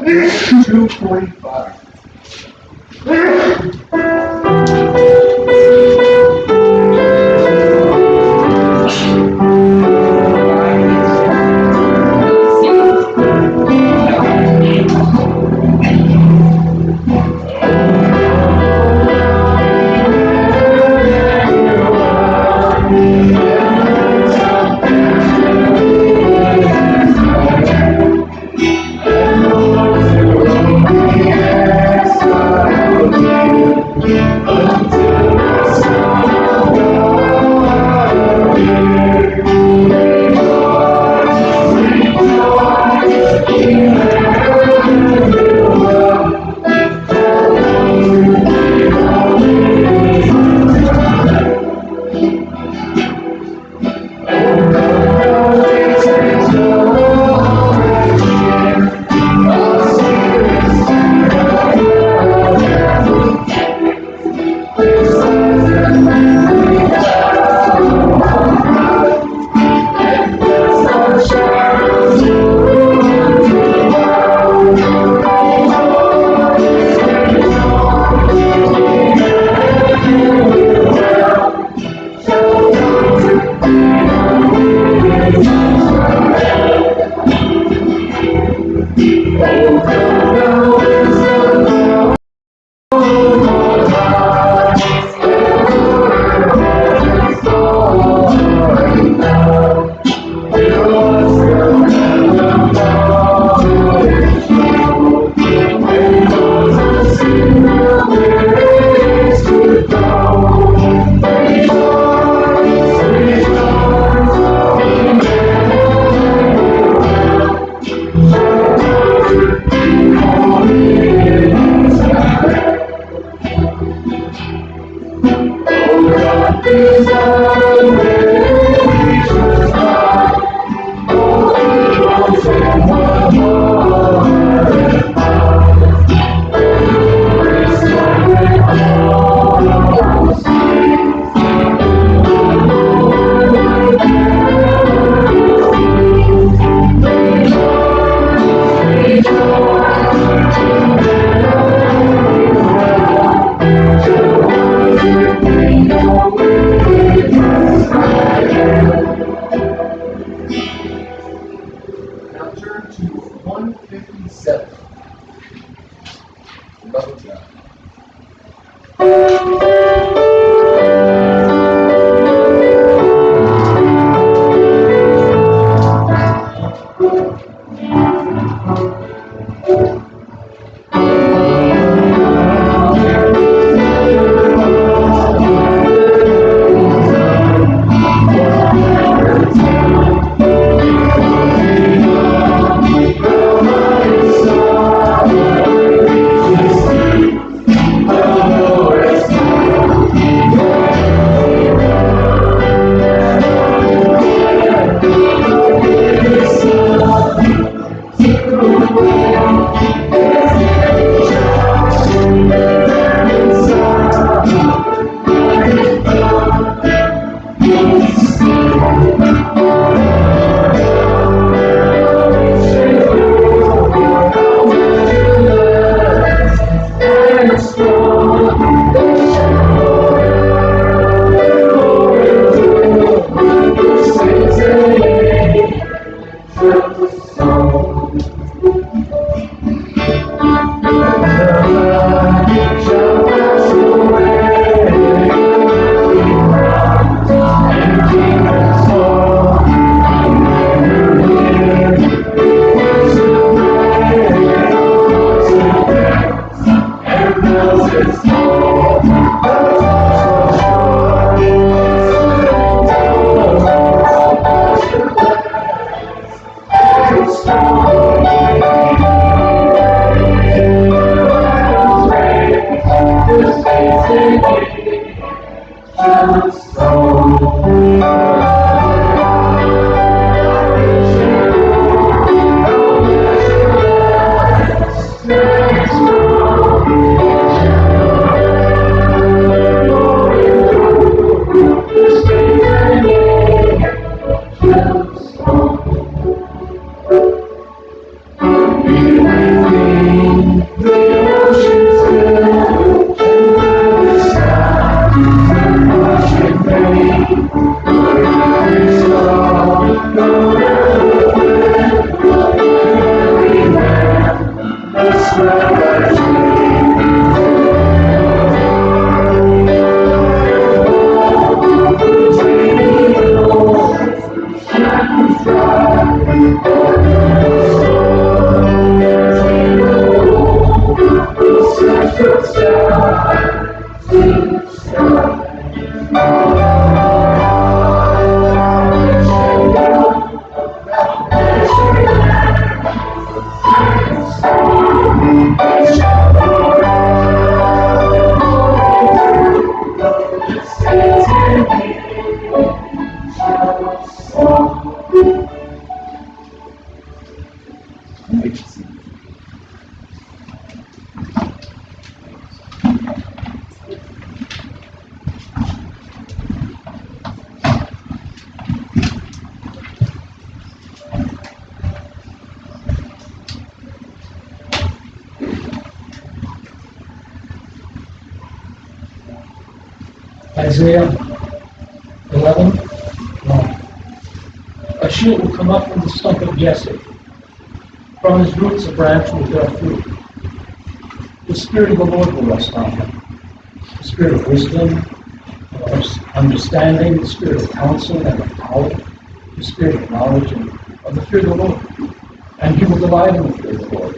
2:45. Now turn to 157. Love God. Isaiah 11:1. A shoot will come up from the stump of Jesse. From his roots a branch will bear fruit. The Spirit of the Lord will rest on him. The Spirit of wisdom, of understanding, the Spirit of counsel and of power, the Spirit of knowledge and of the fear of the Lord. And he will delight in the fear of the Lord.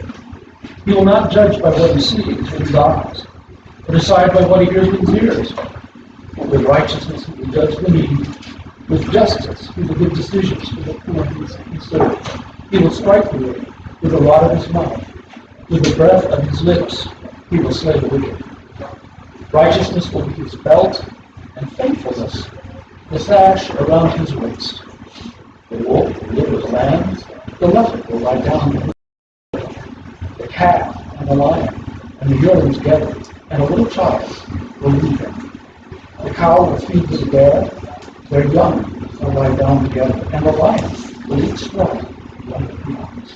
He will not judge by what he sees with his eyes, or decide by what he hears with his ears. With righteousness he will judge the needy. With justice he will give decisions to the poor he serves. He will strike the wicked with the rod of his mouth. With the breath of his lips he will slay the wicked. Righteousness will be his belt, and faithfulness the sash around his waist. The wolf will live with lambs. The leopard will lie down with the calf and the lion, and the yearling together, and a little child will lead them. The cow will feed with the bear, their young will lie down together, and the lion will eat straw among the peacocks.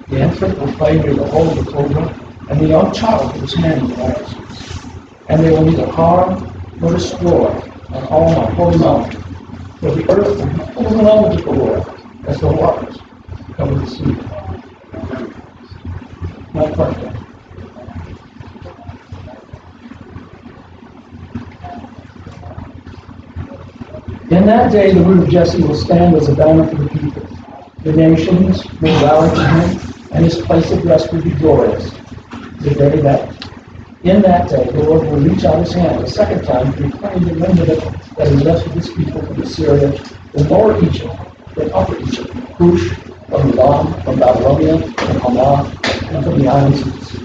The infant will play near the hole of the cobra, and the young child with his hand in the righteousness. And they will neither harm nor destroy on all my holy mountain, for the earth will be full of the knowledge of the Lord, as the waters cover the sea. My question. In that day, the root of Jesse will stand as a banner for the people. The nations will rally to him, and his place of rest will be glorious. In that day, the Lord will reach out his hand a second time to reclaim the remnant that is left of his people from Assyria, from Lower Egypt, from Upper Egypt, Cush, from Elam, from Babylonia, from Hamath, and from the islands of the sea.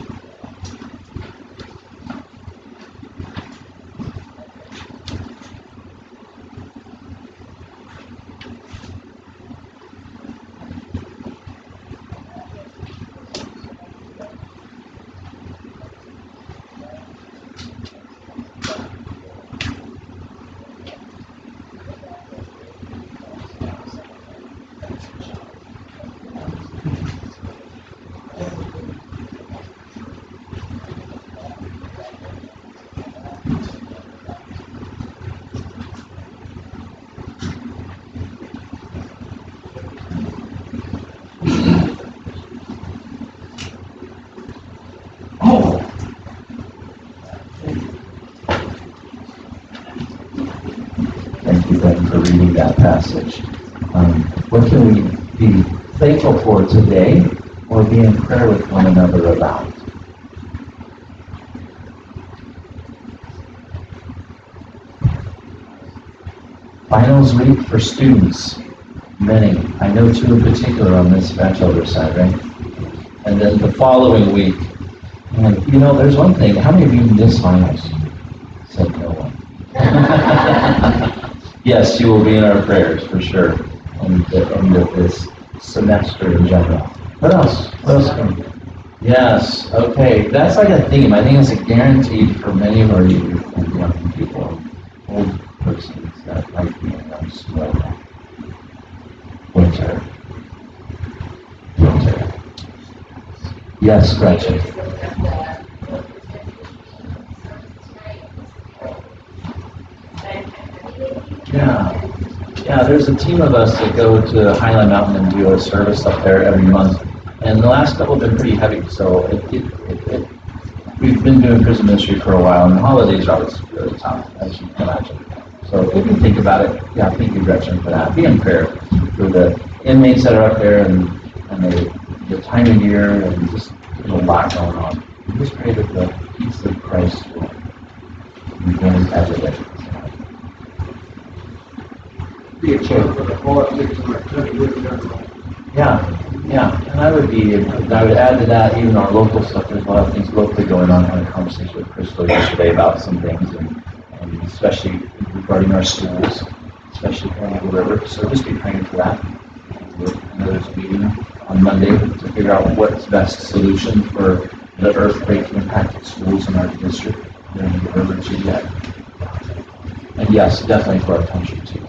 For reading that passage. What can we be thankful for today or be in prayer with one another about? Finals week for students. Many. I know two in particular on this bachelor side, right? And then the following week. And there's one thing. How many of you miss finals? Said no one. Yes, you will be in our prayers for sure. And the end of this semester in general. What else? What else? Yes. Okay. That's like a theme. I think it's a guarantee for many of our youth and young people, old persons that might be in our snow. Winter. Yes, Gretchen. Yeah, there's a team of us that go to Highland Mountain and do a service up there every month. And the last couple have been pretty heavy, so we've been doing prison ministry for a while, and the holidays are always really tough, as you can imagine. So if you think about it, yeah, thank you, Gretchen, for that. Be in prayer for the inmates that are up there and the time of year and just there's a lot going on. We just pray that the peace of Christ will begin as it is. Be a chance for the politics of our country. Yeah, and I would add to that even our local stuff. There's a lot of things locally going on. I had a conversation with Crystal yesterday about some things, and especially regarding our schools, especially here on the river. So just be praying for that. Another meeting on Monday to figure out what's the best solution for the earthquake impacted schools in our district during the river too yet. And yes, definitely for our country too.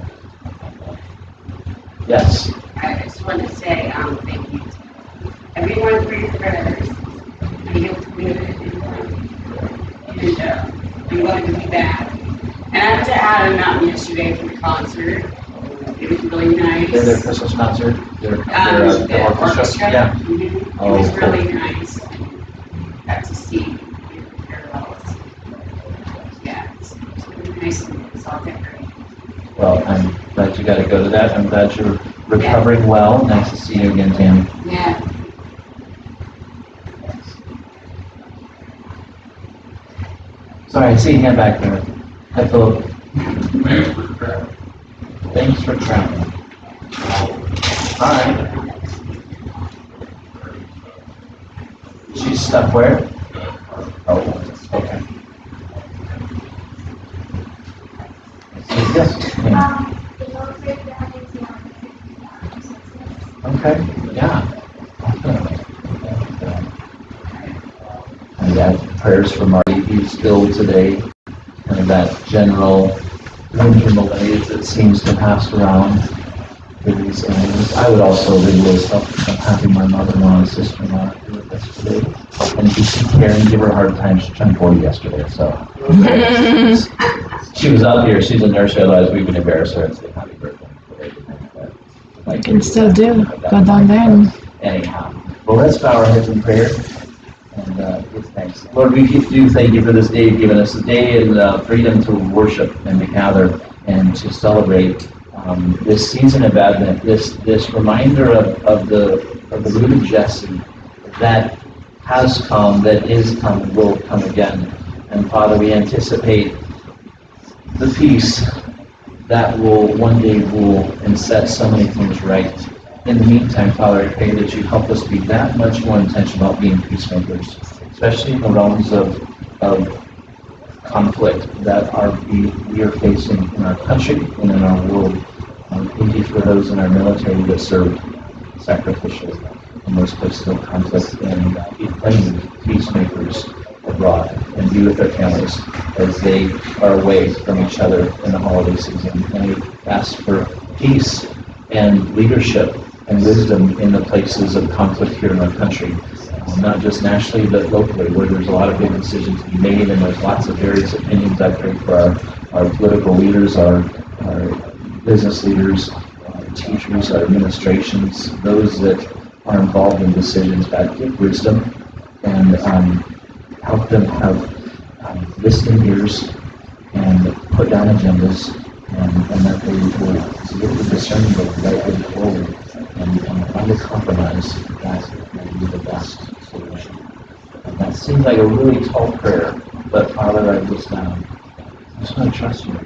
Yes. I just wanted to say thank you to everyone for your prayers. I know it's good and I'm going to be back. And I went to Adam Mountain yesterday for the concert. It was really nice. Their Christmas concert, their The orchestra. Yeah. Mhm. Oh, It was cool. really nice. Got to see the parallels. Yeah, it's really nice and it's all decorated. Well, I'm glad you got to go to that. I'm glad you're recovering well. Nice to see you again, Tammy. Yeah. Sorry, I see your hand back there. Hi, Philip. Thanks for traveling. All right. She's stuck where? Oh, okay. Yes. ma'am. Okay, yeah. And that prayers for Marty, he's ill today, and that general winter malaise that seems to pass around. I would also really I'm happy my mother-in-law and sister-in-law are here with us today. And if you see Karen, give her a hard time, she turned 40 yesterday, so. She was up here, she's a nurse, otherwise we would embarrass her and say happy birthday. You can still do. Go down there and Anyhow, well, let's bow our heads in prayer and give thanks. Lord, we do thank you for this day, giving us a day and freedom to worship and to gather and to celebrate this season of Advent, this reminder of the root of Jesse that has come, that is come, will come again. And Father, we anticipate the peace that will one day rule and set so many things right. In the meantime, Father, I pray that you help us be that much more intentional about being peacemakers, especially in the realms of conflict that we are facing in our country and in our world. Thank you for those in our military that serve sacrificially in those places of conflict, and be playing peacemakers abroad and be with their families as they are away from each other in the holiday season. And we ask for peace and leadership and wisdom in the places of conflict here in our country, not just nationally but locally, where there's a lot of big decisions to be made and there's lots of various opinions. I pray for our political leaders, our business leaders, teachers, our administrations, those that are involved in decisions. God, give wisdom and help them have listening ears and put down agendas, and that they will be able to discern the right way forward and find a compromise that may be the best solution. And that seems like a really tall prayer, but Father, I just want to trust you.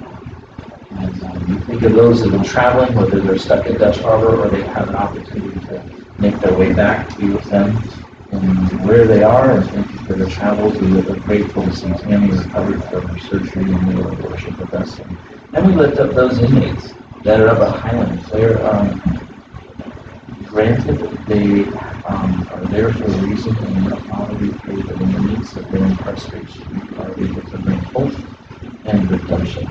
And you think of those that have been traveling, whether they're stuck at Dutch Harbor or they have an opportunity to make their way back, to be with them and where they are, and thank you for their travels. We are grateful to see Tammy recovered from her surgery and be able to worship with us. And we lift up those inmates that are up at Highland. They're granted they are there for a reason, and Father, we pray that in the midst of their incarceration, you are able to bring hope and redemption.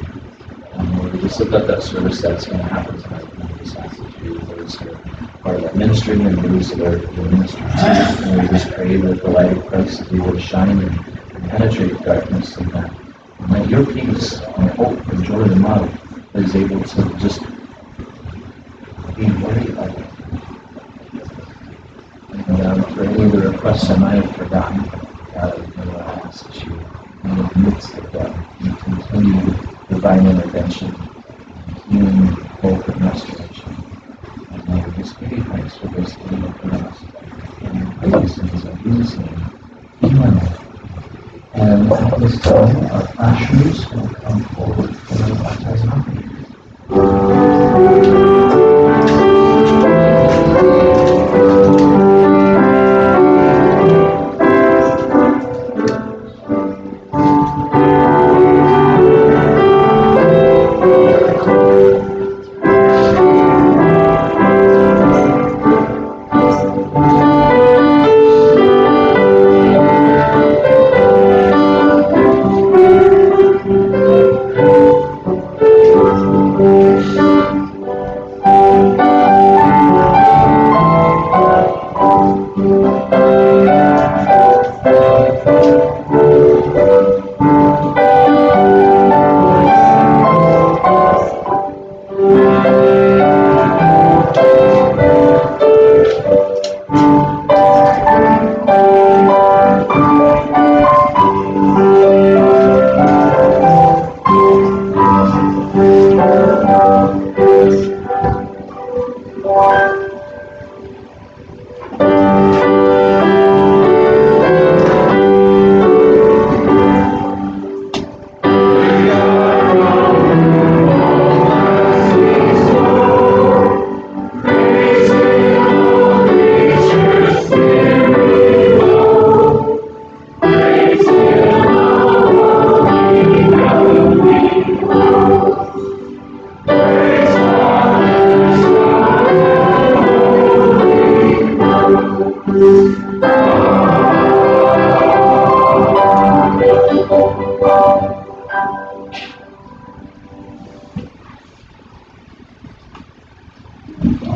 We just lift up that service that's going to happen tonight. And we just ask that you, those who are part of that ministry and those that are ministering to, and we just pray that the light of Christ is able to shine and penetrate darkness, and that your peace and hope and joy and love is able to just be very evident. And any of the requests I might have forgotten, God, I ask that you, in the midst of that, you continue divine intervention, healing, hope, and restoration. And Lord, we just give you thanks for this day for us. And praise in Jesus' name. Amen. And at this time, our ushers will come forward for the baptizing offering.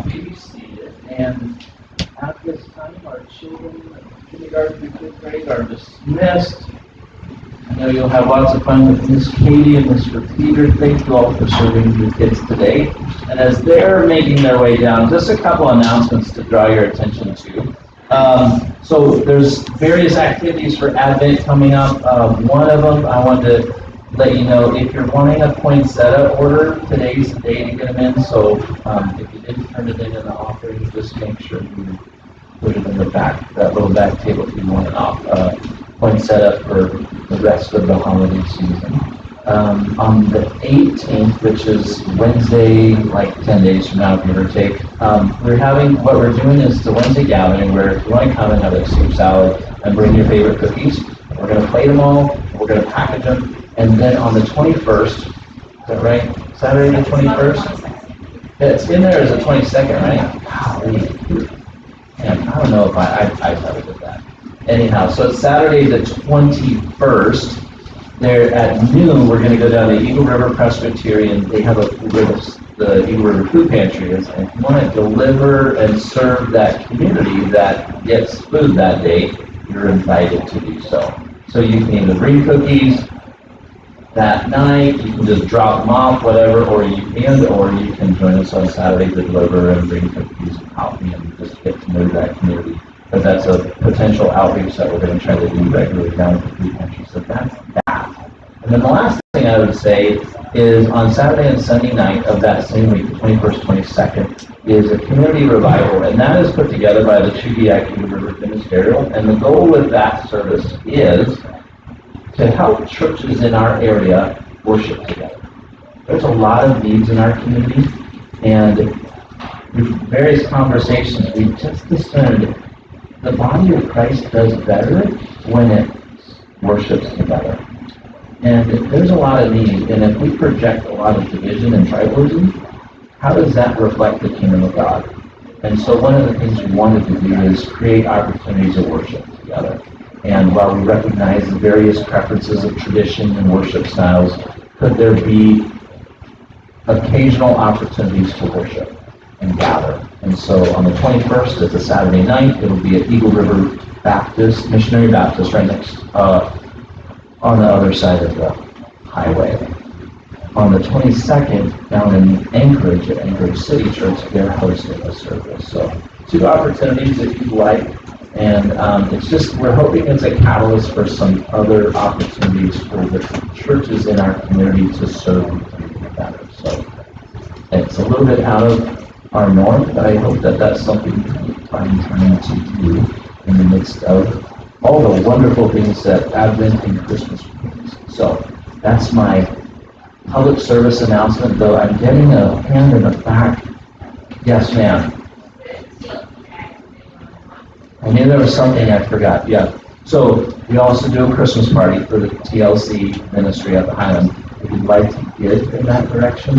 Be seated, and at this time, our children in kindergarten and fifth grade are dismissed. I know you'll have lots of fun with Miss Katie and Mr. Peter. Thank you all for serving your kids today. And as they're making their way down, just a couple announcements to draw your attention to. So there's various activities for Advent coming up. One of them, I wanted to let you know, if you're wanting a poinsettia order, today's the day to get them in. So if you didn't turn it in the offering, just make sure you put it in the back, that little back table if you want an poinsettia for the rest of the holiday season. On the 18th, which is Wednesday, like 10 days from now, give or take, what we're doing is the Wednesday gathering where if you want to come and have a soup salad and bring your favorite cookies, we're going to plate them all, we're going to package them, and then on the 21st, is that right? Saturday the 21st? Yeah, it's in there as the 22nd, right? Golly. Man, I don't know if I thought did that. Anyhow, so it's Saturday the 21st. There at noon, we're going to go down to Eagle River Presbyterian. They have where the Eagle River Food Pantry is. And if you want to deliver and serve that community that gets food that day, you're invited to do so. So you can either bring cookies that night, you can just drop them off, whatever, or you can join us on Saturday to deliver and bring cookies and coffee and just get to know that community. But that's a potential outreach that we're going to try to do regularly down at the food pantry. So that's that. And then the last thing I would say is on Saturday and Sunday night of that same week, the 21st, 22nd, is a community revival. And that is put together by the Chudiak Eagle River Ministerial. And the goal with that service is to help churches in our area worship together. There's a lot of needs in our community. And through various conversations, we just discerned the body of Christ does better when it worships together. And there's a lot of need, and if we project a lot of division and tribalism, how does that reflect the kingdom of God? And so one of the things we wanted to do is create opportunities of worship together. And while we recognize the various preferences of tradition and worship styles, could there be occasional opportunities to worship and gather? And so on the 21st, it's a Saturday night, it'll be at Eagle River Baptist, Missionary Baptist, right next, on the other side of the highway. On the 22nd, down in Anchorage, at Anchorage City Church, they're hosting a service. So 2 opportunities if you'd like And it's just, we're hoping it's a catalyst for some other opportunities for the churches in our community to serve the community better. So it's a little bit out of our norm, but I hope that that's something I'm trying to do in the midst of all the wonderful things that Advent and Christmas brings. So that's my public service announcement, though I'm getting a hand in the back. Yes, ma'am. I knew there was something I forgot, yeah. So we also do a Christmas party for the TLC ministry at the Highland. If you'd like to give in that direction,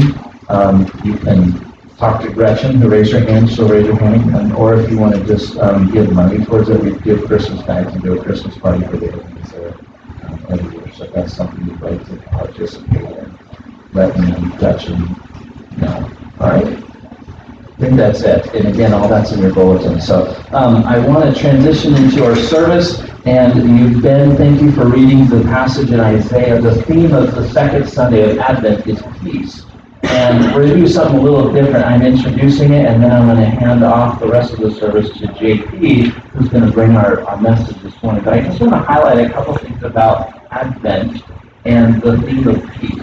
you can talk to Gretchen, who raised her hand, she'll raise her hand, or if you want to just give money towards it, we give Christmas bags and do a Christmas party for the evenings there every year. So if that's something you'd like to participate in, let me and Gretchen know. All right? I think that's it. And again, all that's in your bulletin. So I want to transition into our service. And thank you for reading the passage in Isaiah. The theme of the second Sunday of Advent is peace. And we're going to do something a little different. I'm introducing it, and then I'm going to hand off the rest of the service to JP, who's going to bring our message this morning. But I just want to highlight a couple things about Advent and the theme of peace.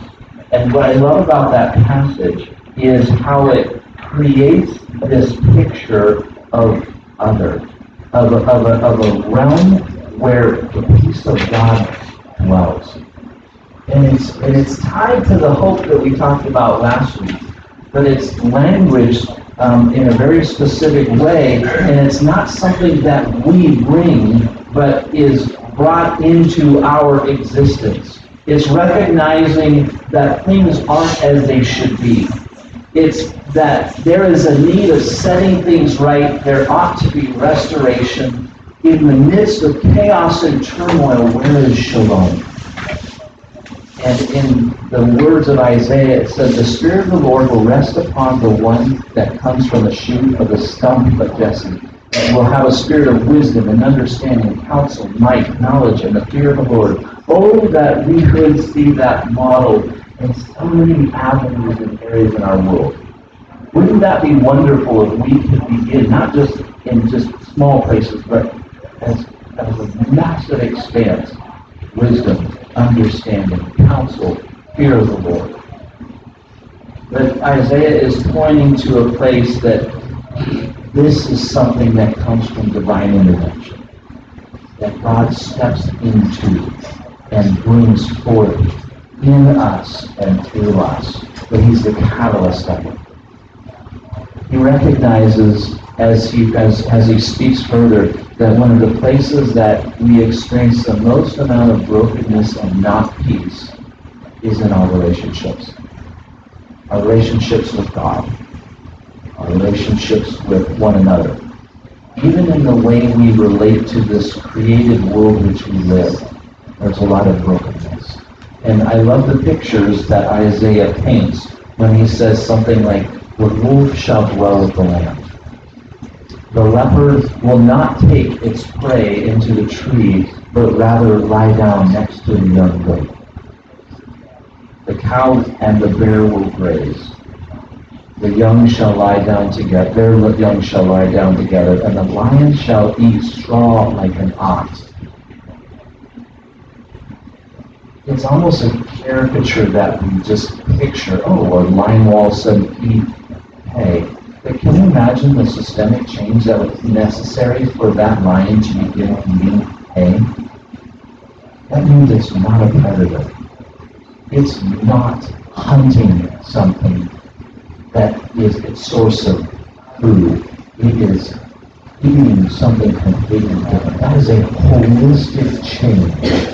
And what I love about that passage is how it creates this picture of others, of a realm where the peace of God dwells. And it's tied to the hope that we talked about last week, but it's languaged in a very specific way, and it's not something that we bring, but is brought into our existence. It's recognizing that things aren't as they should be. It's that there is a need of setting things right. There ought to be restoration. In the midst of chaos and turmoil, where is shalom? And in the words of Isaiah, it says, the Spirit of the Lord will rest upon the one that comes from the shoot of the stump of Jesse, and will have a spirit of wisdom and understanding, counsel, might, knowledge, and the fear of the Lord. Oh, that we could see that modeled in so many avenues and areas in our world. Wouldn't that be wonderful if we could begin, not just in just small places, but as a massive expanse, wisdom, understanding, counsel, fear of the Lord. But Isaiah is pointing to a place that this is something that comes from divine intervention, that God steps into and brings forth in us and through us, but He's the catalyst of it. He recognizes, as he speaks further, that one of the places that we experience the most amount of brokenness and not peace is in our relationships. Our relationships with God. Our relationships with one another. Even in the way we relate to this created world which we live, there's a lot of brokenness. And I love the pictures that Isaiah paints when he says something like, the wolf shall dwell with the lamb. The leopard will not take its prey into the tree, but rather lie down next to the young goat. The cow and the bear will graze. The young shall lie down together, their young shall lie down together, and the lion shall eat straw like an ox. It's almost a caricature that we just picture, a line wall said eat hay. But can you imagine the systemic change that was necessary for that lion to begin eating hay? That means it's not a predator. It's not hunting something that is its source of food. It is eating something completely different. That is a holistic change.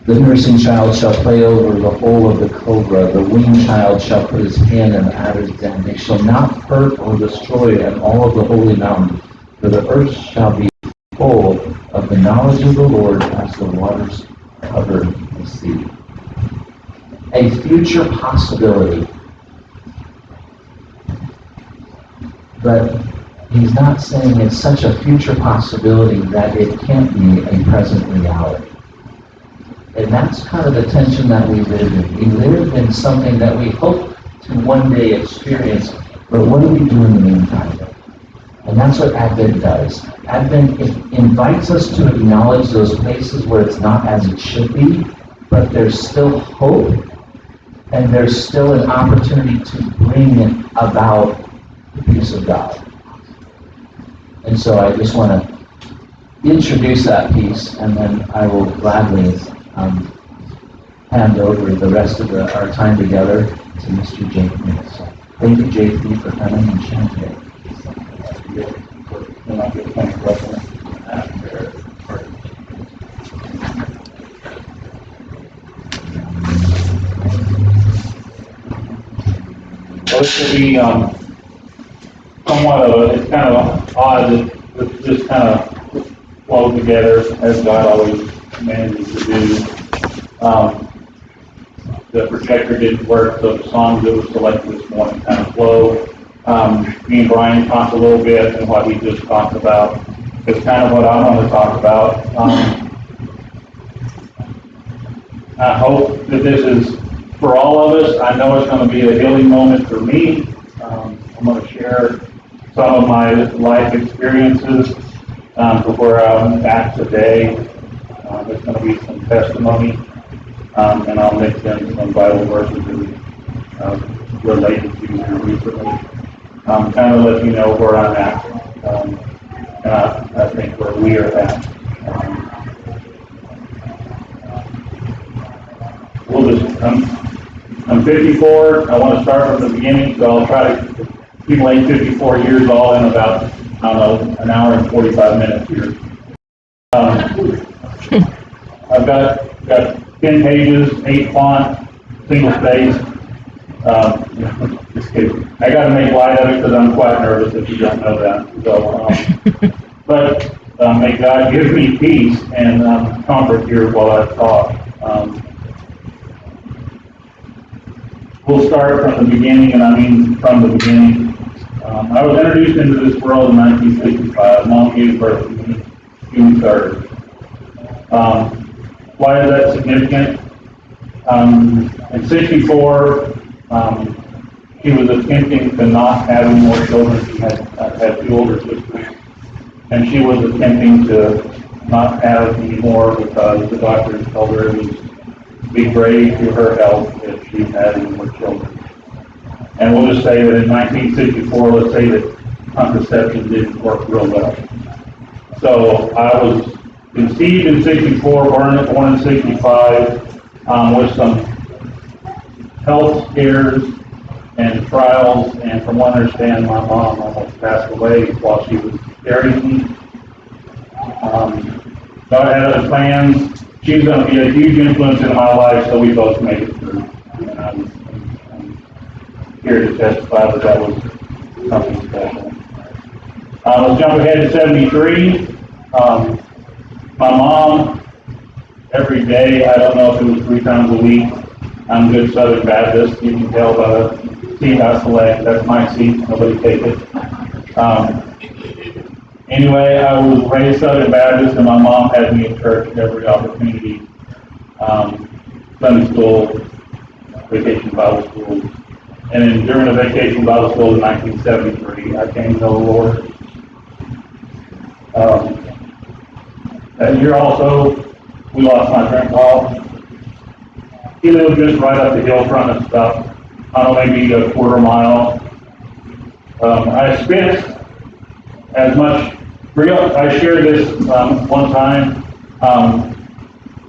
The nursing child shall play over the hole of the cobra. The weaned child shall put his hand in the adder's den. They shall not hurt or destroy in all of the holy mountain, for the earth shall be full of the knowledge of the Lord as the waters cover the sea. A future possibility. But he's not saying it's such a future possibility that it can't be a present reality. And that's kind of the tension that we live in. We live in something that we hope to one day experience, but what do we do in the meantime? And that's what Advent does. Advent invites us to acknowledge those places where it's not as it should be, but there's still hope, and there's still an opportunity to bring about the peace of God. And so I just want to introduce that piece, and then I will gladly hand over the rest of our time together to Mr. Jake Mills. So thank you, JP, for coming and sharing today. Well, this will be somewhat of it's kind of odd that it just kind of flowed together as God always manages to do. The projector didn't work, so the songs that were selected this morning kind of flowed. Me and Brian talked a little bit, and what he just talked about is kind of what I want to talk about. I hope that this is for all of us. I know it's going to be a healing moment for me. I'm going to share some of my life experiences to where I'm at today. There's going to be some testimony, and I'll mix in some Bible verses related to here recently. Kind of let you know where I'm at, and I think where we are at. I'm 54. I want to start from the beginning, so I'll try to accumulate 54 years all in about, I don't know, an hour and 45 minutes here. I've got 10 pages, 8 font, single space. Just kidding. I got to make light of it because I'm quite nervous if you don't know that. So, but may God give me peace and comfort here while I talk. We'll start from the beginning, and I mean from the beginning. I was introduced into this world in 1965. Mom gave birth to me June 3rd. Why is that significant? In 64, she was attempting to not have any more children. She had 2 older sisters, and she was attempting to not have any more because the doctors told her it was be grave to her health if she had any more children. And we'll just say that in 1964, let's say that contraception didn't work real well. So I was conceived in 64, born in 65, with some health scares and trials, and from what I understand, my mom almost passed away while she was carrying me. God had other plans. She was going to be a huge influence in my life, so we both made it through. And I'm here to testify that was something special. Let's jump ahead to 73. My mom, every day, I don't know if it was 3 times a week, I'm good Southern Baptist. You can tell by the seat I select. That's my seat. Nobody take it. Anyway, I was raised Southern Baptist, and my mom had me in church at every opportunity. Sunday school, vacation Bible school. And then during the vacation Bible school in 1973, I came to know the Lord. That year also, we lost my grandpa. He lived just right up the hill from us, about, I don't know, maybe a quarter mile. I spent as much, I shared this one time.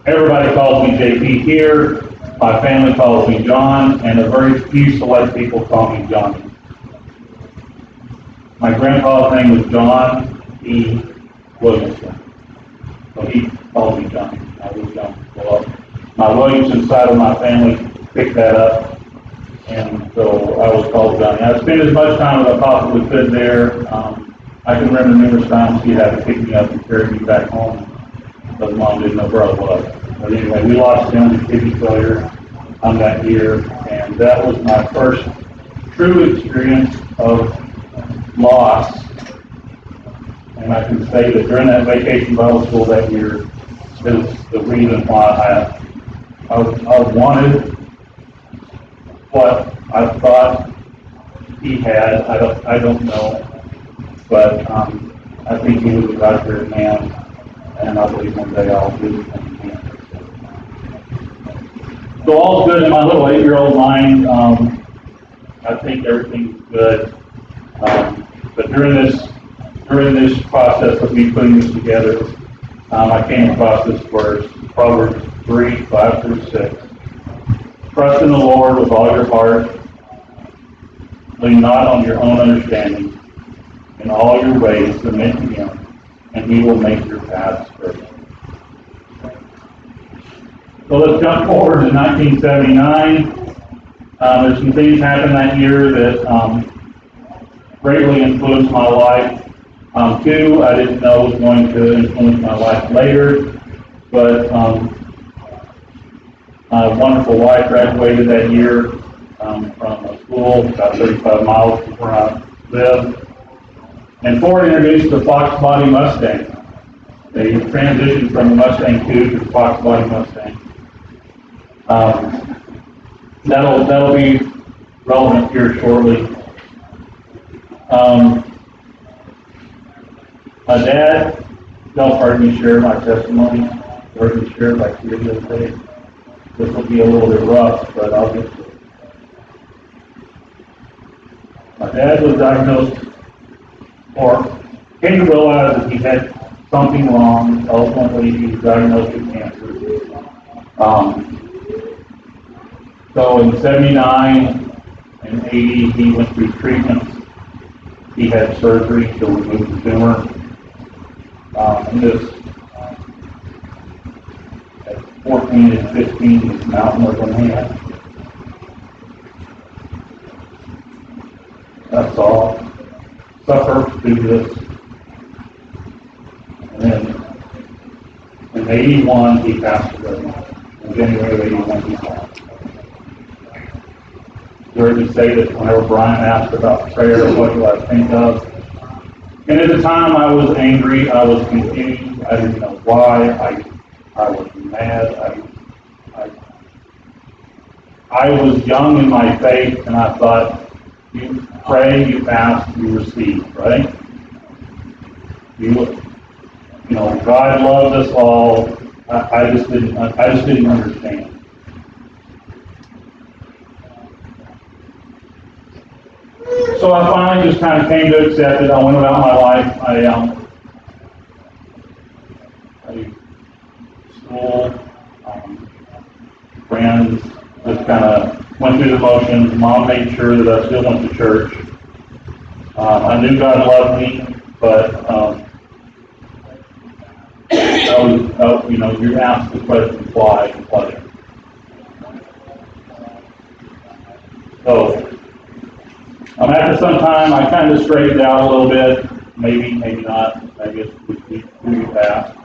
Everybody calls me JP here. My family calls me John, and a very few select people call me Johnny. My grandpa's name was John E. Williamson, so he called me Johnny. I was John. Well, my Williamson side of my family picked that up, and so I was called Johnny. I spent as much time as I possibly could there. I can remember numerous times she had to pick me up and carry me back home because Mom didn't know where I was. But anyway, we lost him to kidney failure that year, and that was my first true experience of loss. And I can say that during that vacation Bible school that year is the reason why I wanted what I thought he had. I don't know. but, I think he was a God-fearing man, and I believe one day I'll do something again. So all's good in my little 8-year-old mind. I think everything's good. But during this process of me putting this together, I came across this verse, Proverbs 3:5-6. Trust in the Lord with all your heart. Lean not on your own understanding. In all your ways submit to Him, and He will make your paths straight. So let's jump forward to 1979. There's some things happened that year that greatly influenced my life. Two, I didn't know was going to influence my life later, but my wonderful wife graduated that year from a school about 35 miles from where I live. And Ford introduced the Fox Body Mustang. They transitioned from the Mustang II to the Fox Body Mustang. That'll be relevant here shortly. My dad, don't heard me share my testimony, heard me share like the other day. This will be a little bit rough, but I'll get to it. My dad was diagnosed, or came to realize that he had something wrong. Ultimately, he was diagnosed with cancer. So in 79 and 80, he went through treatments. He had surgery to remove the tumor. And this, at 14 and 15, this mountain was in hand. That's all. Suffer through this. And then in 81, he passed away. In January of 81, he passed. You heard me say that whenever Brian asked about prayer, what do I think of? And at the time I was angry, I was confused, I didn't know why, I was mad, I was young in my faith, and I thought, you pray, you fast, you receive, right? You know, God loves us all. I just didn't understand. So I finally just kind of came to accept it. I went about my life. I school, friends, just kind of went through the motions. Mom made sure that I still went to church. I knew God loved me, but you know, you're asked the question, why? So, after some time, I kind of straightened out a little bit. Maybe not. I guess we passed.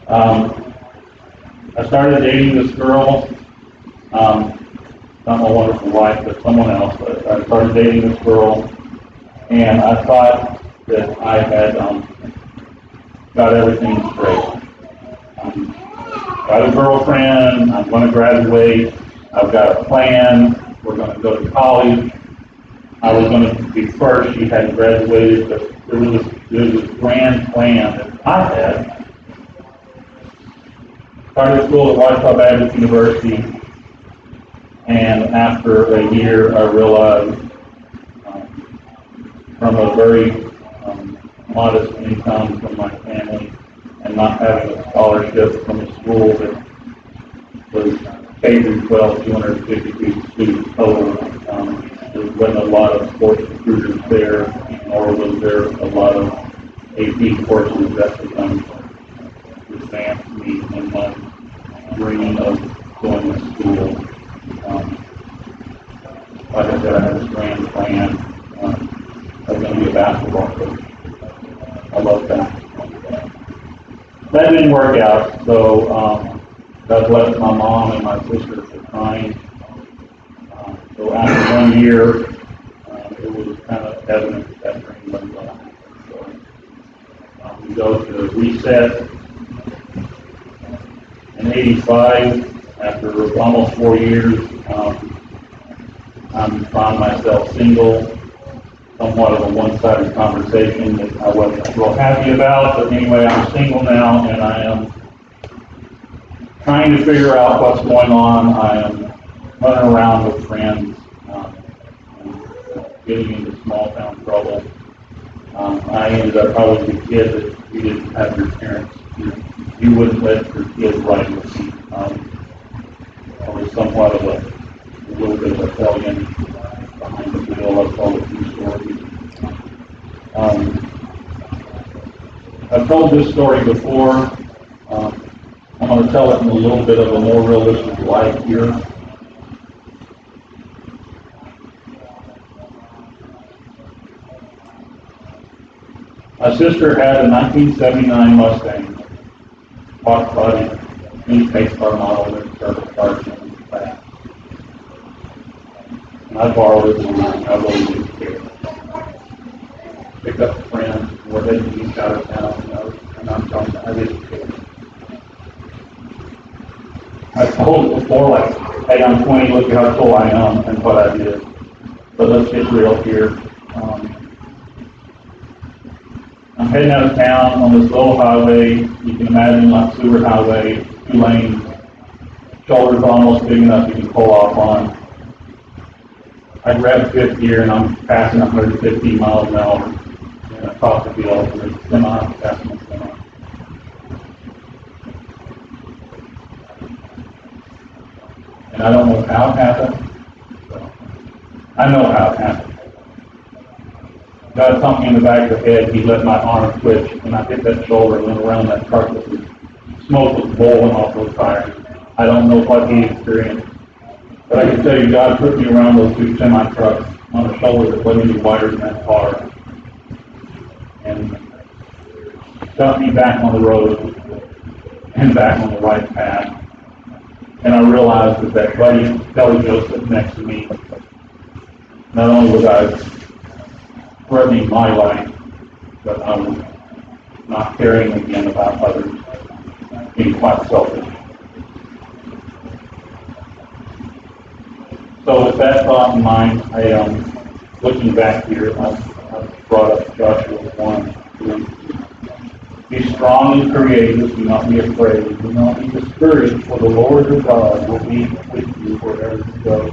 I started dating this girl. Not my wonderful wife, but someone else. But I started dating this girl, and I thought that I had got everything straight. Got a girlfriend. I'm going to graduate. I've got a plan. We're going to go to college. I was going to be first. She hadn't graduated, but there was this grand plan that I had. Started school at Wichita Baptist University, and after a year, I realized from a very modest income from my family and not having a scholarship from a school that was K through 12, 252 students total. There wasn't a lot of sports recruiters there, nor was there a lot of AP courses that would advance me in my dream of going to school. Like I said, I had this grand plan. I was going to be a basketball coach. I love basketball. That didn't work out, so God bless my mom and my sister for trying. So after 1 year, it was kind of evident that dream wasn't going to happen. So we go to reset in 85. After almost 4 years, I found myself single. somewhat of a one-sided conversation that I wasn't real happy about, but anyway, I'm single now, and I am trying to figure out what's going on. I am running around with friends, and getting into small town trouble. I ended up probably the kid that you didn't have your parents, you wouldn't let your kid ride with you. I was somewhat of a little bit of a rebellion behind the wheel. I've told a few stories. I've told this story before. I'm going to tell it in a little bit of a more realistic light here. My sister had a 1979 Mustang, box body, any pace car model with service cars in the back. And I borrowed it and I really didn't care. Picked up a friend, we're heading east out of town, and I'm telling you, I didn't care. I told it before, like, hey, I'm 20, look at how cool I am, and what I did. But let's get real here. I'm heading out of town on this little highway. You can imagine like Seward Highway, 2 lanes, shoulders almost big enough you can pull off on. I grabbed fifth gear and I'm passing 115 miles an hour. And I caught the deal with a semi, passing a semi. And I don't know how it happened. I know how it happened. God thumped me in the back of the head, he let my arm twitch, and I hit that shoulder and went around that truck with the smoke was blowing off those tires. I don't know what he experienced, but I can tell you God put me around those 2 semi-trucks on a shoulder that wasn't any wider than that car, and got me back on the road and back on the right path. And I realized that that buddy, Kelly Joseph, next to me, not only was I threatening my life, but I was not caring again about others, being quite selfish. So with that thought in mind, I am looking back here, I've brought up Joshua 1. Be strong and courageous, do not be afraid, do not be discouraged, for the Lord your God will be with you wherever you go.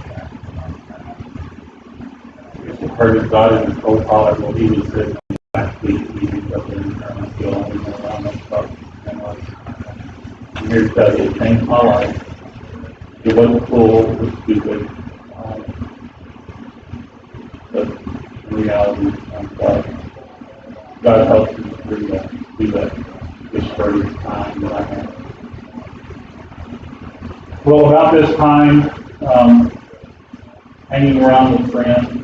Heard of God in his co-pilot, well, he was sitting in the back seat, he was up there and trying to feel and around that truck. I'm here to tell you, it changed my life. It wasn't cool, it was stupid. But in reality, God helps me through that discouraged time that I had. Well, about this time, hanging around with friends,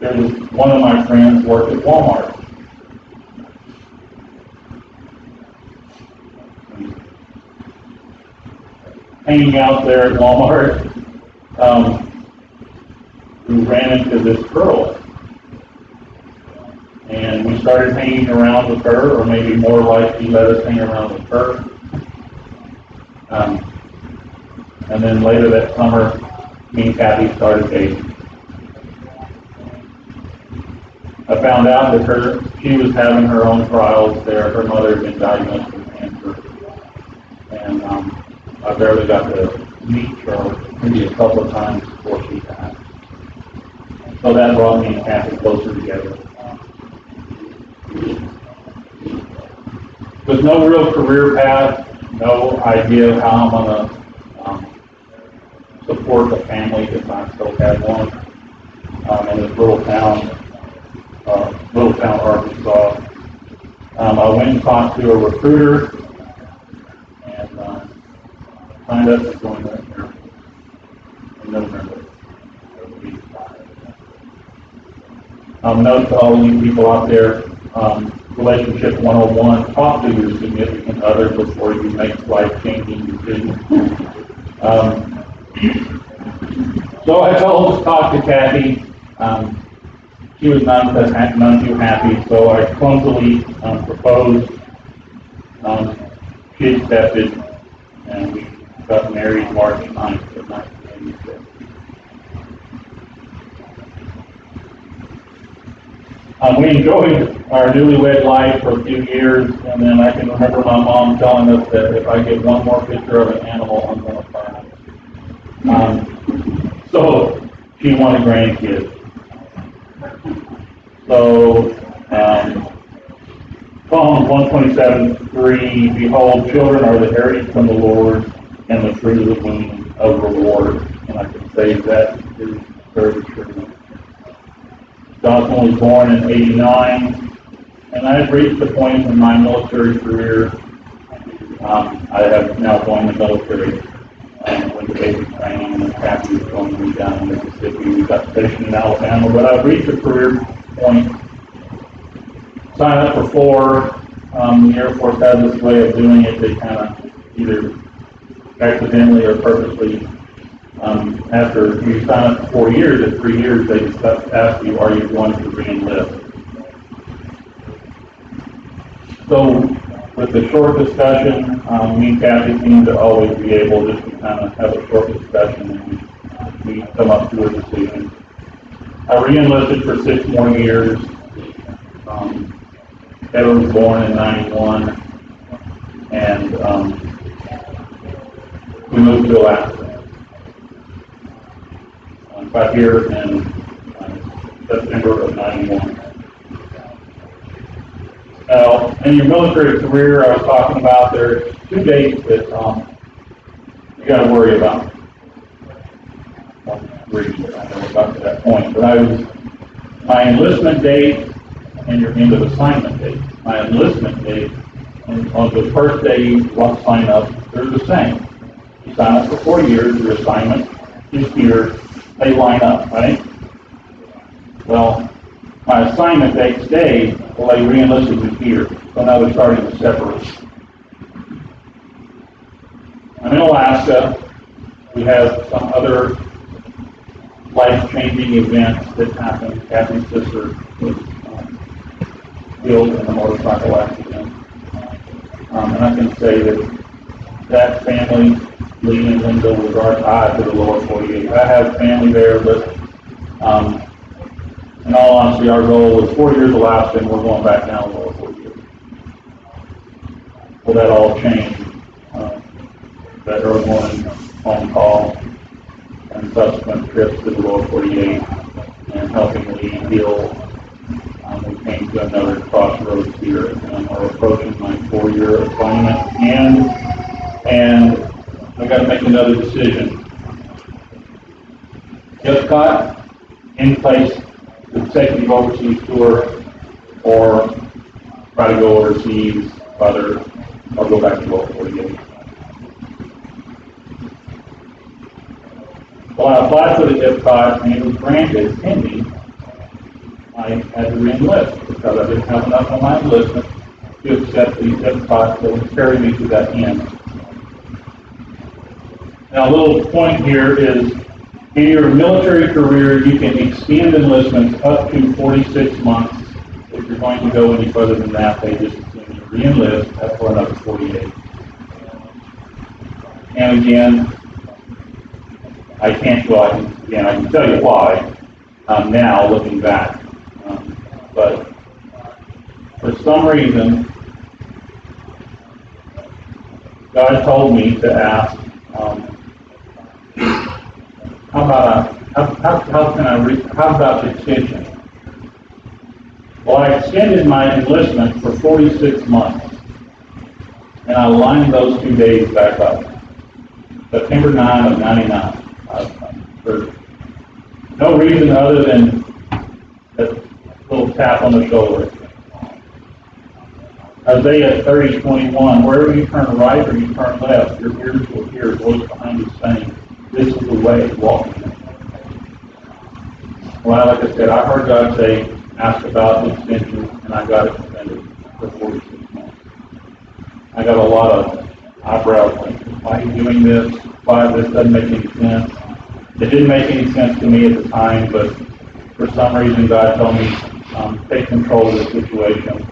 there was one of my friends worked at Walmart. Hanging out there at Walmart, we ran into this girl. And we started hanging around with her, or maybe more likely let us hang around with her. And then later that summer, me and Kathy started dating. I found out that she was having her own trials there. Her mother had been diagnosed with cancer. And I barely got to meet her maybe a couple of times before she died. So that brought me and Kathy closer together. With no real career path, no idea of how I'm going to support a family if I still had one in this little town, Arkansas. I went and talked to a recruiter and signed up to join that here in November of 85. Note to all you people out there, Relationship 101, talk to your significant other before you make life-changing decisions. So I talked to Kathy. She was none too happy, so I clumsily proposed. She accepted, and we got married March 9th of 1986. We enjoyed our newlywed life for a few years, and then I can remember my mom telling us that if I get one more picture of an animal, I'm gonna cry. So she wanted grandkids. So, Psalm 127:3, behold, children are the heritage from the Lord, and the fruit of the womb of reward. And I can say that is very true. Johnson was born in '89, and I had reached the point in my military career. I have now joined the military. Went to basic training, and after was going to be down in Mississippi. We got stationed in Alabama, but I've reached a career point. Signed up for 4. The Air Force has this way of doing it. They kind of either accidentally or purposely, after you sign up for 4 years, at 3 years, they just ask you, are you going to re-enlist? So, with the short discussion, me and Kathy seem to always be able just to kind of have a short discussion and we come up to a decision. I re-enlisted for 6 more years. Evan was born in '91, and we moved to Alaska. Got here in September of '91. Now, in your military career, I was talking about, there's 2 dates that you got to worry about. I never got to that point, but my enlistment date and your end of assignment date. My enlistment date, and on the first day you want to sign up, they're the same. You sign up for 4 years, your assignment is here, they line up, right? Well, my assignment dates day, well, they re-enlisted me here, so now they're starting to separate. I'm in Alaska. We have some other life-changing events that happened. Kathy's sister was killed in a motorcycle accident. And I can say that family, Lee and Linda, was our tie to the lower 48. I have family there, but in all honesty, our goal was 4 years Alaska, and we're going back down to the lower 48. Well, that all changed. That early morning phone call and subsequent trips to the lower 48 and helping Lee heal. We came to another crossroads here and are approaching my 4-year assignment, and I got to make another decision. Epcot, in place, consecutive overseas tour, or try to go overseas, or go back to lower 48. Well, I applied for the Epcot, and it was granted pending. I had to re-enlist because I didn't have enough on my enlistment to accept the Epcot that would carry me to that end. Now, a little point here is, in your military career, you can extend enlistments up to 46 months. If you're going to go any further than that, they just assume you re-enlist for another 48. And again, I can tell you why, now looking back. But for some reason, God told me to ask, how about the extension? Well, I extended my enlistment for 46 months, and I lined those 2 days back up. September 9 of '99. For no reason other than that little tap on the shoulder. Isaiah 30:21, wherever you turn right or you turn left, your ears will hear a voice behind you saying, this is the way, walk in it. Well, like I said, I heard God say, ask about the extension, and I got it extended for 46 months. I got a lot of eyebrows like, why are you doing this? Why this doesn't make any sense? It didn't make any sense to me at the time, but for some reason God told me, take control of the situation,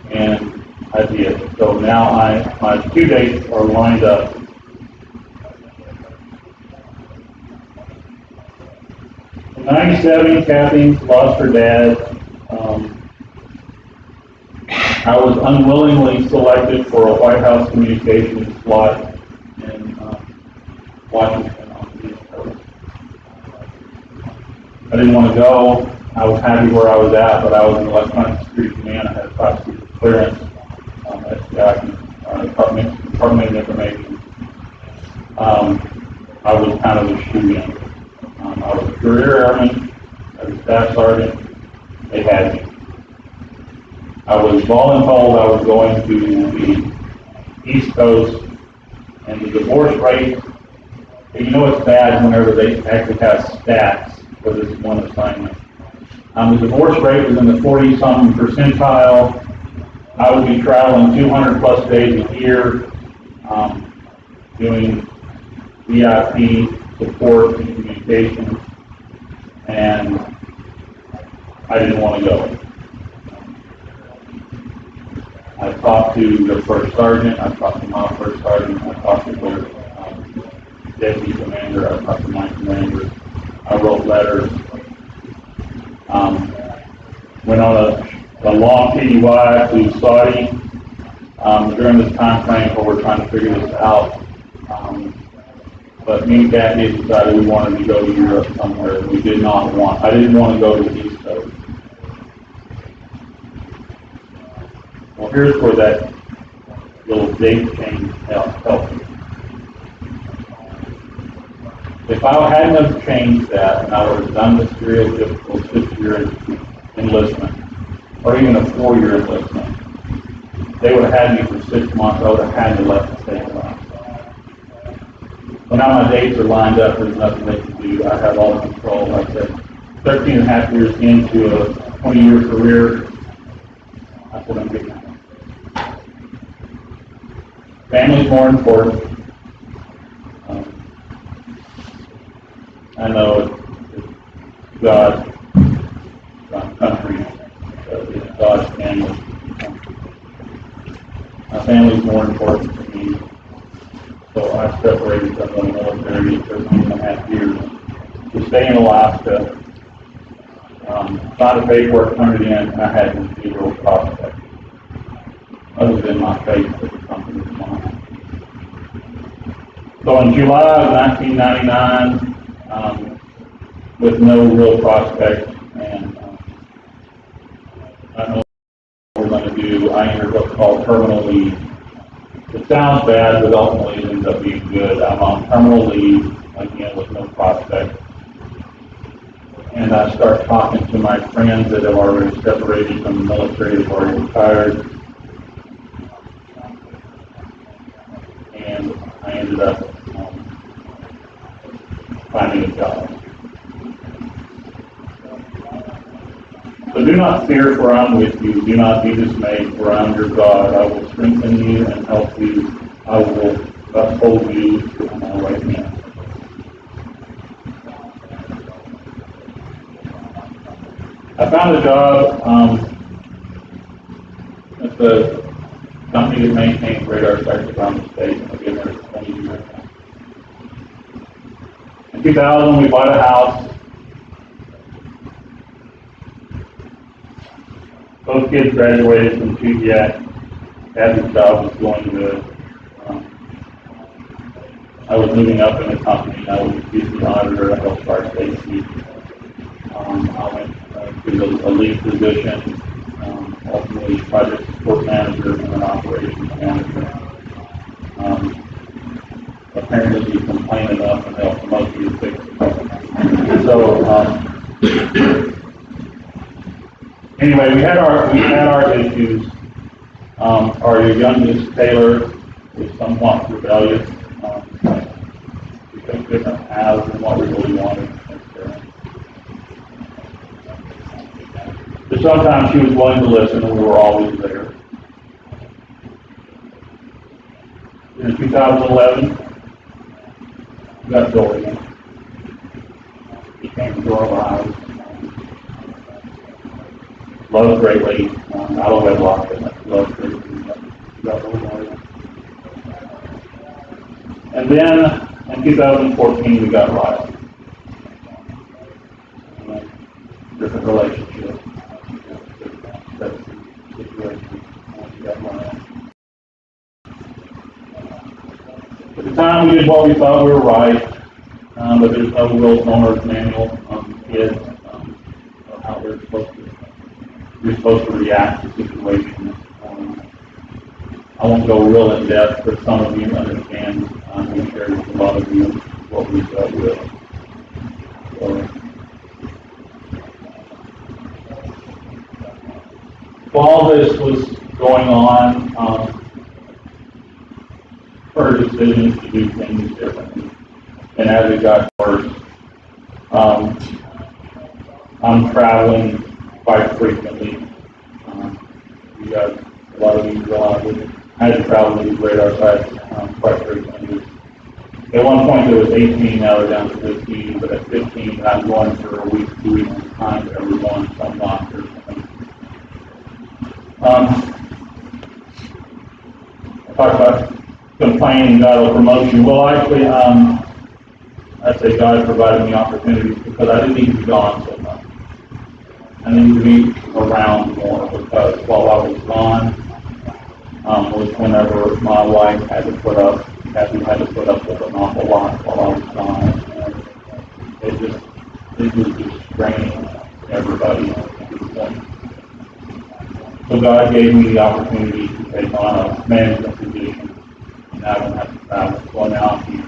and I did. So now my 2 dates are lined up. In '97, Kathy lost her dad. I was unwillingly selected for a White House communications slot in Washington on the East Coast. I didn't want to go. I was happy where I was at, but I was in electronic security command. I had a top secret clearance, Department of Information. I was kind of a shoe-in. I was a career airman, I was a staff sergeant. They had me. I was voluntold I was going to the East Coast, and the divorce rate, you know it's bad whenever they actually have stats for this one assignment. The divorce rate was in the 40-something percentile. I would be traveling 200 plus days a year, doing VIP support and communication, and I didn't want to go. I talked to the first sergeant, I talked to my first sergeant, I talked to their deputy commander, I talked to my commander, I wrote letters, went on a long TDY to Saudi during this time frame where we're trying to figure this out. But me and Kathy decided we wanted to go to Europe somewhere. I didn't want to go to the East Coast. Well, here's where that little date change helped me. If I hadn't have changed that, and I would have done the stereotypical 6-year enlistment, or even a 4-year enlistment, they would have had me for 6 months. I would have had to left the state line. Well, now my dates are lined up. There's nothing they can do. I have all the control. Like I said, 13 and a half years into a 20-year career, I said I'm getting out. Family's more important. I know it's God, country, it's God's family. My family's more important to me. So I separated from the military 13 and a half years to stay in Alaska. Signed the paperwork, turned it in, and I had 0 prospect. Other than my faith that the company was mine. So in July of 1999, with no real prospect, and I don't know what we're going to do, I entered what's called terminal leave. It sounds bad, but ultimately it ends up being good. I'm on terminal leave, again, with no prospect. And I start talking to my friends that have already separated from the military, have already retired. And I ended up finding a job. So do not fear, for I am with you. Do not be dismayed, for I am your God. I will strengthen you and help you. I will uphold you with my right hand. I found a job at the company that maintains radar sites around the state. I've been there for 20 years. In 2000, we bought a house. Both kids graduated from TVAC. Abby's job was going to, I was moving up in the company. I was the auditor at Health Star Safety. I went to a lead position, ultimately project support manager and an operations manager. Apparently you complain enough and they'll promote you to fix it. So, anyway, we had our issues. Our youngest, Taylor, is somewhat rebellious. We took different paths than what we really wanted. But sometimes she was willing to listen, and we were always there. In 2011, we got Dorian. He came to our lives. Loved greatly, not a wedlock, but loved greatly. And then in 2014, we got Riley. Different relationship, situation. that land. At the time, we did what we thought we were right, but there's no real owner's manual on kids, on how you're supposed to react to situations. I won't go real in depth, but some of you understand. We shared with a lot of you what we dealt with. So, while this was going on, her decisions to do things differently. And as it got worse, I'm traveling quite frequently. You guys, a lot of you realize it. I had to travel to these radar sites quite frequently. At one point there was 18, now they're down to 15, but at 15 I'm going for a week, 2 weeks at a time to every one, so I'm not or something. I talked about complaining God will promote you. Well, actually, I'd say God provided me opportunities because I didn't need to be gone so much. I needed to be around more because while I was gone, was whenever my wife had to put up with an awful lot while I was gone. And it was just draining everybody to the point. So God gave me the opportunity to take on a management position, and I don't have to travel. So now I'm here.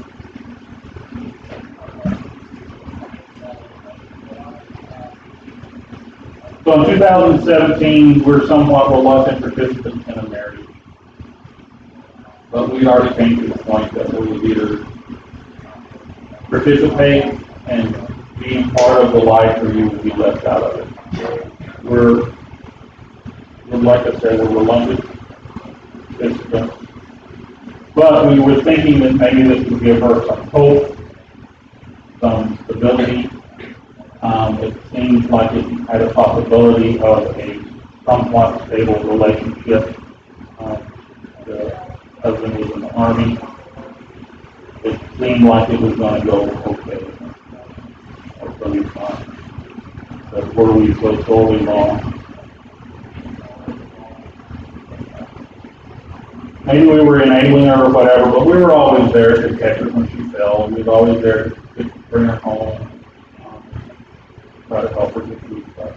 So in 2017, we're somewhat reluctant participants in a marriage. But we already came to the point that we would either participate and be part of the life or you would be left out of it. We're like I said, we're reluctant participants. But we were thinking that maybe this would give her some hope, some stability. It seemed like it had a possibility of a somewhat stable relationship. The husband was in the Army. It seemed like it was going to go okay. Or pretty fine. But were we so totally wrong? Maybe we were enabling her or whatever, but we were always there to catch her when she fell. We were always there to bring her home. Try to help her get through stuff.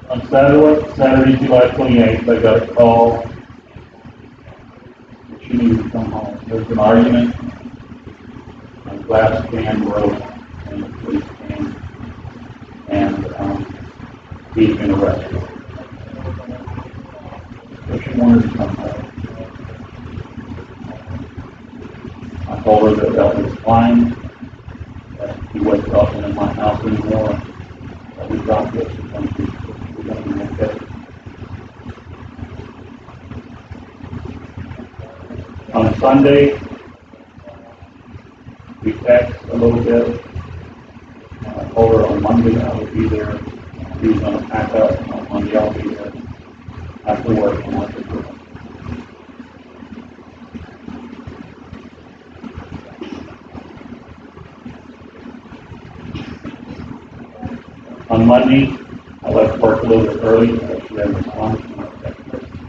On Saturday, July 28th, I got a call that she needed to come home. There was an argument, a glass can broke, and the police came, and he's been arrested. So she wanted to come home. I told her that was fine, that he wasn't talking in my house anymore, that we dropped this and we're going to be okay. On Sunday, we text a little bit. I told her on Monday I would be there. He was going to pack up. On Monday I'll be there after work and after work. On Monday, I left work a little bit early because she had responded to my text message.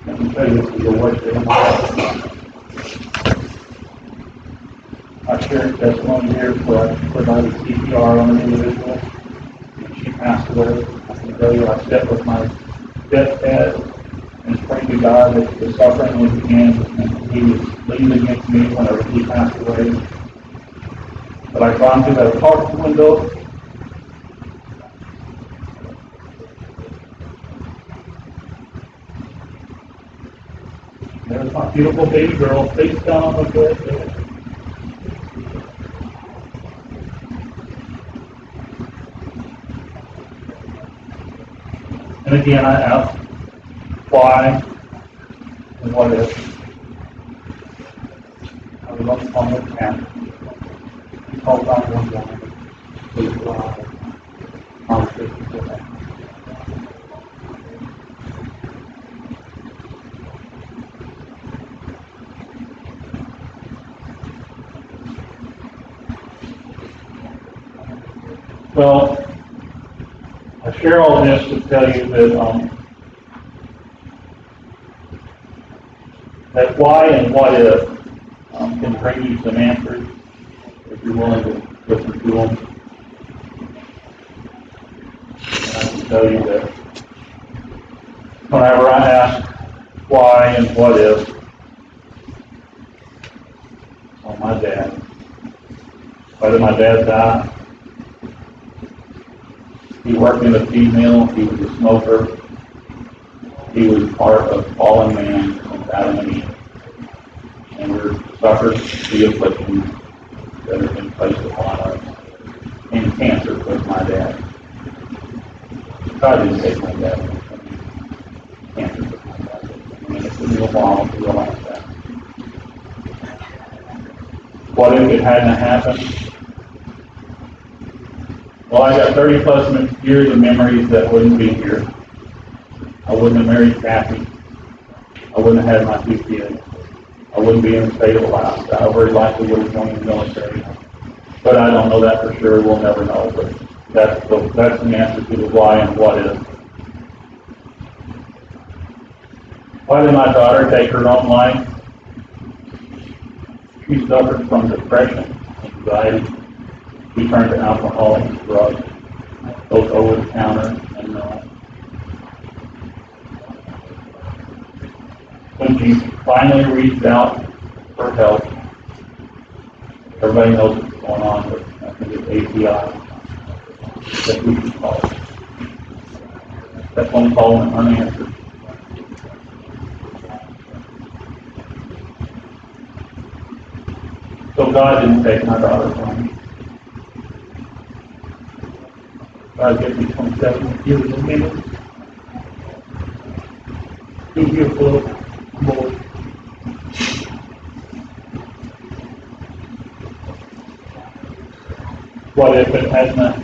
I can tell you this is the worst day of my life. I shared testimony here where I provided CPR on an individual, and she passed away. I can tell you I sat with my deathbed and prayed to God that the suffering would end, and He was leaning against me whenever he passed away. But I gone through that apartment window. There's my beautiful baby girl face down on the bed. And again, I ask why and what if. I was on the phone with Ken. He called out one morning. Please go out and conversation with him. Well, I share all this to tell you that why and what if can bring you some answers if you're willing to listen to them. And I can tell you that whenever I ask why and what if on my dad, whether my dad died, he worked in a feed mill, he was a smoker, he was part of fallen man from Adam and Eve. And we're suffered the afflictions that have been placed upon us. And cancer was my dad. God didn't take my dad away from me. Cancer was my dad. I mean, it took me a while to realize that. What if it hadn't happened? Well, I got 30 plus years of memories that wouldn't be here. I wouldn't have married Kathy. I wouldn't have had my 2 kids. I wouldn't be in the state of Alaska. I very likely would have joined the military. But I don't know that for sure. We'll never know. But that's the answer to the why and what if. Why did my daughter take her own life? She suffered from depression, anxiety. She turned to alcohol and drugs, both over the counter and when she finally reached out for help, everybody knows what's going on, but I think it's API that we should call it. That phone call went unanswered. So God didn't take my daughter from me. God gave me 27 years of minutes. 2 years full more. What if it hadn't,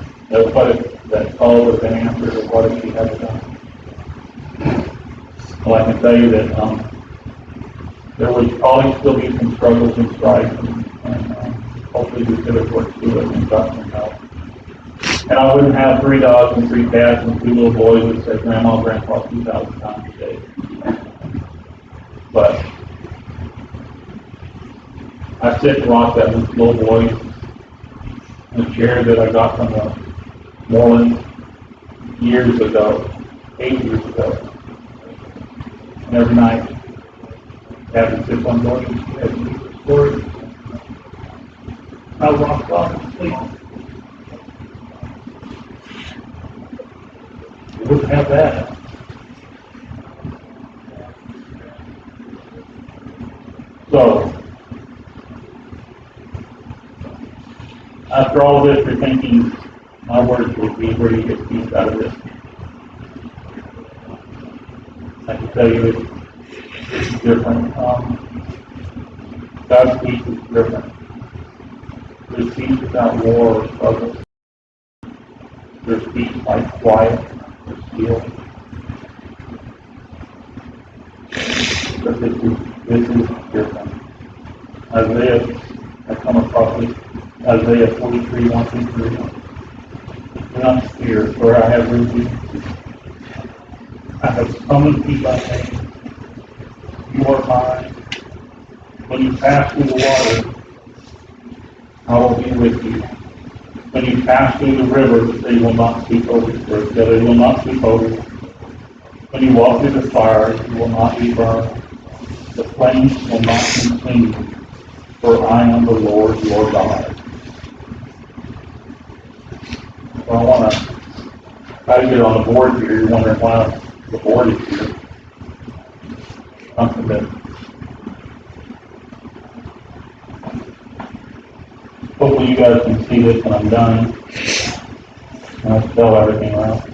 what if that call would have been answered, or what if she hadn't done? Well, I can tell you that there would probably still be some struggles and strife, and hopefully we could have worked through it and got some help. And I wouldn't have 3 dogs and 3 cats and 2 little boys that say Grandma, Grandpa 2,000 times a day. But I sit and rock that little boy in a chair that I got from the Moreland years ago, 8 years ago. And every night, Kathy sits on board and she has me stories. I rock off and sleep. We wouldn't have that. So, after all this, you're thinking, my words would be, where do you get peace out of this? I can tell you it's different. God's peace is different. There's peace without war or struggle. There's peace like quiet or still. But this is different. Isaiah, I come across it, Isaiah 43, 1 through 3. Do not fear, for I have with you. I have summoned you by name. You are mine. When you pass through the water, I will be with you. When you pass through the rivers, they will not sweep over you. They will not sweep over you. When you walk through the fire, you will not be burned. The flames will not consume you, for I am the Lord your God. So I want to try to get on the board here. You're wondering why the board is here. Something that hopefully you guys can see this when I'm done. And I spell everything out.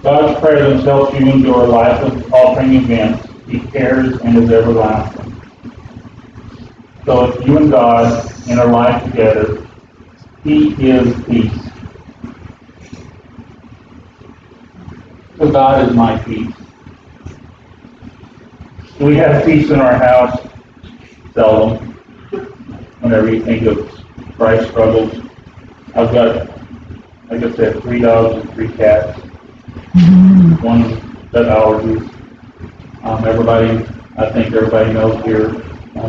God's presence helps you endure life-altering events. He cares and is everlasting. So if you and God enter life together, He is peace. So God is my peace. Do we have peace in our house? Seldom. Whenever you think of strife struggles. I've got, like I said, 3 dogs and 3 cats. One got allergies. I think everybody knows here,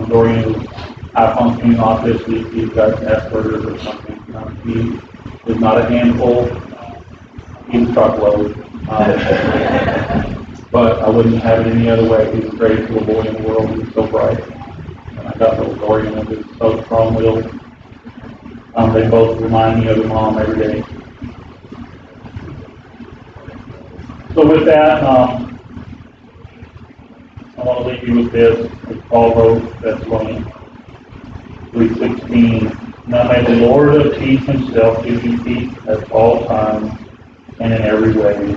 Dorian is high functioning autistic. He's got Asperger's or something. He is not a handful. He's a truckload. But I wouldn't have it any other way. He's the greatest little boy in the world. He's so bright. And I got little Dorian who's so strong-willed. They both remind me of their mom every day. So with that, I want to leave you with this, as Paul wrote, Thessalonians 3:16. Now may the Lord of peace himself give you peace at all times and in every way.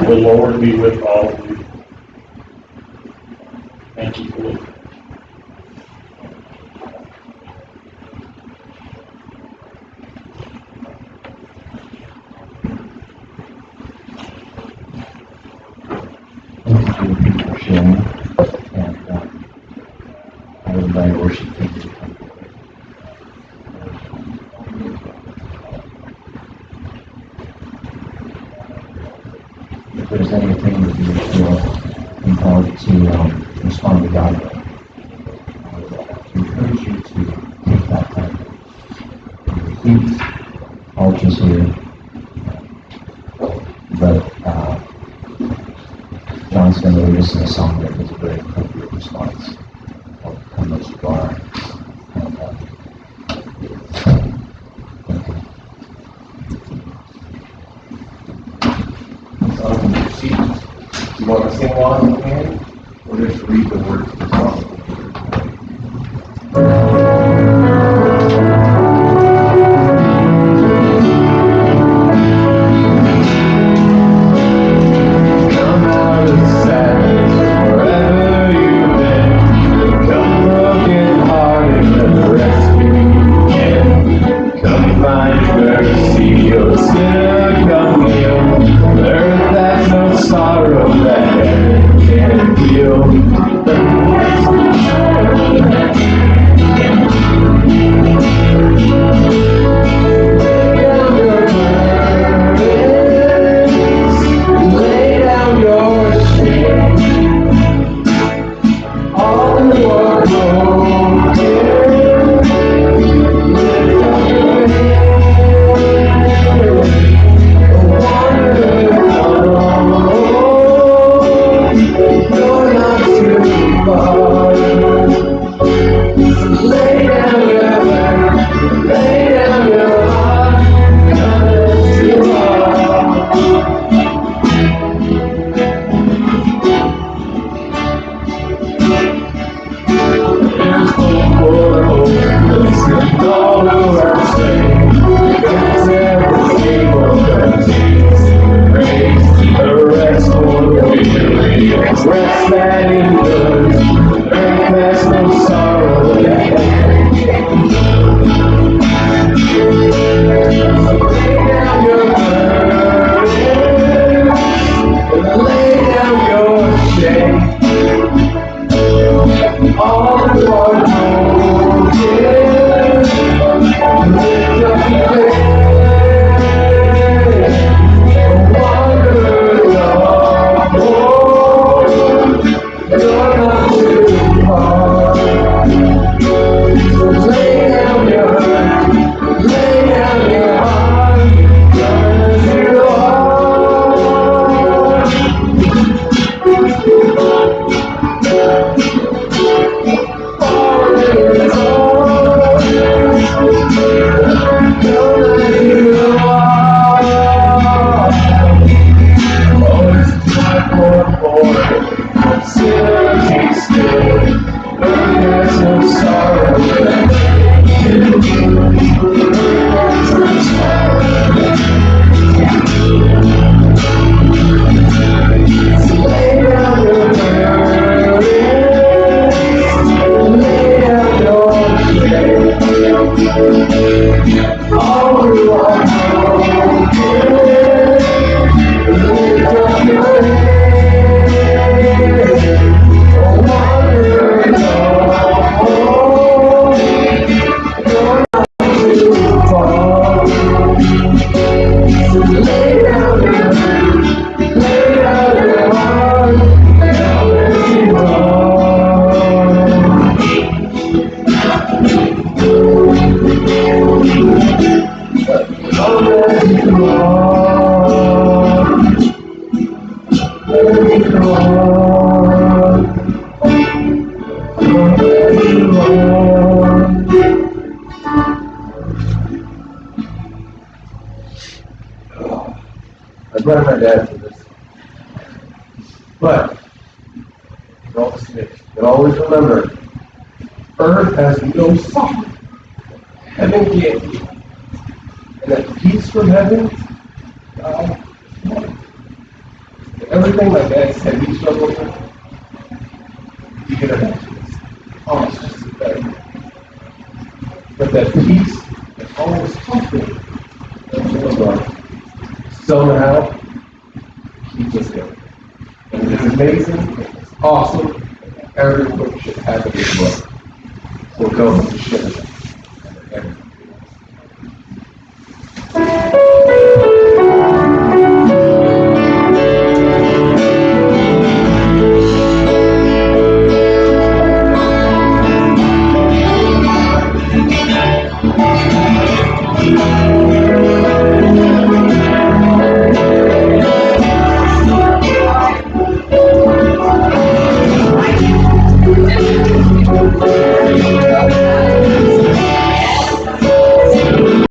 The Lord be with all of you. Thank you for listening. Thank you for sharing. And I would invite worship team to come forward. If there's anything that you feel compelled to respond to God with, I would encourage you to take that time. Feet, altars here. But John's going to lead us in a song that is a very appropriate response. Come as you are. And, You want to sing along with me, or just read the words of the song? Come out of sadness, wherever you've been. Come broken hearted and rescue you can. Come find mercy, you're a sinner, come heal. Earth has no sorrow that heaven can heal. All we want is lift up your head. Oh, wonder no, you're not too far. So lay down your heart, now let me run. Oh, let me run. Let me run. Let me run. I blame my dad for this. But, for all the snakes, but always remember, earth has no suffering. Heaven can't be. And that peace from heaven, God, everything my dad said he struggled with, you can imagine this. Oh, it's just better. But that peace that always comforting, that's what somehow keeps us going. And it's amazing, it's awesome, and everyone should have it as well. So go to show.